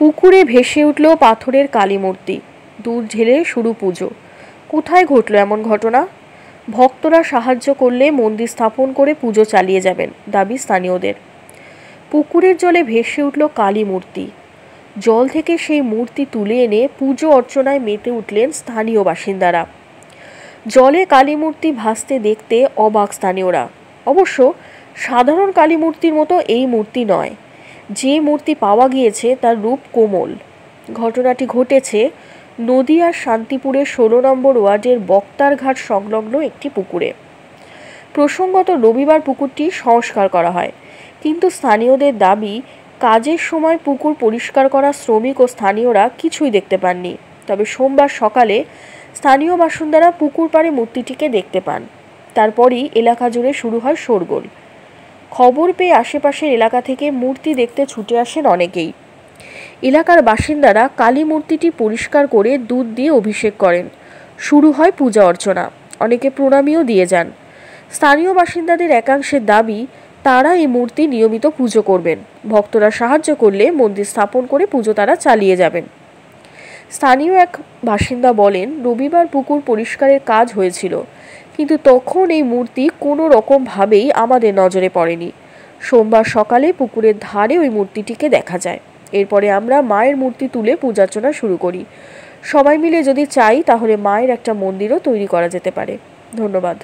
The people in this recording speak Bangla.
পুকুরে ভেসে উঠল পাথরের কালী মূর্তি। দুধ ঢেলে শুরু পুজো। কোথায় ঘটল এমন ঘটনা? ভক্তরা সাহায্য করলে মন্দির স্থাপন করে পুজো চালিয়ে যাবেন, দাবি স্থানীয়দের। পুকুরের জলে ভেসে উঠল কালী মূর্তি। জল থেকে সেই মূর্তি তুলে এনে পুজো অর্চনায় মেতে উঠলেন স্থানীয় বাসিন্দারা। জলে কালী মূর্তি ভাসতে দেখতে অবাক স্থানীয়রা। অবশ্য সাধারণ কালী মূর্তির মতো এই মূর্তি নয়। যে মূর্তি পাওয়া গিয়েছে তার রূপ কোমল। ঘটনাটি ঘটেছে নদিয়ার শান্তিপুরের 16 নম্বর ওয়ার্ডের বক্তারঘাট সংলগ্ন একটি পুকুরে। প্রসঙ্গত রবিবার পুকুরটি সংস্কার করা হয়, কিন্তু স্থানীয়দের দাবি কাজের সময় পুকুর পরিষ্কার করা শ্রমিক ও স্থানীয়রা কিছুই দেখতে পাননি। তবে সোমবার সকালে স্থানীয় বাসিন্দারা পুকুর পাড়ে মূর্তিটিকে দেখতে পান। তারপরই এলাকা জুড়ে শুরু হয় শোরগোল। খবর পেয়ে আশেপাশের এলাকা থেকে মূর্তি দেখতে ছুটে আসেন অনেকেই। এলাকার বাসিন্দারা কালী মূর্তিটি পরিষ্কার করে দুধ দিয়ে অভিষেক করেন। শুরু হয় পূজা অর্চনা। অনেকে প্রণামীও দিয়ে যান। স্থানীয় বাসিন্দাদের একাংশের দাবি তারা এই মূর্তি নিয়মিত পুজো করবেন। ভক্তরা সাহায্য করলে মন্দির স্থাপন করে পুজো তারা চালিয়ে যাবেন। স্থানীয় এক বাসিন্দা বলেন, রবিবার পুকুর পরিষ্কারের কাজ হয়েছিল, কিন্তু তখন এই মূর্তি কোনো রকমভাবেই আমাদের নজরে পড়েনি। সোমবার সকালে পুকুরের ধারে ওই মূর্তিটিকে দেখা যায়। এরপরে আমরা মায়ের মূর্তি তুলে পূজার্চনা শুরু করি। সবাই মিলে যদি চাই তাহলে মায়ের একটা মন্দিরও তৈরি করা যেতে পারে। ধন্যবাদ।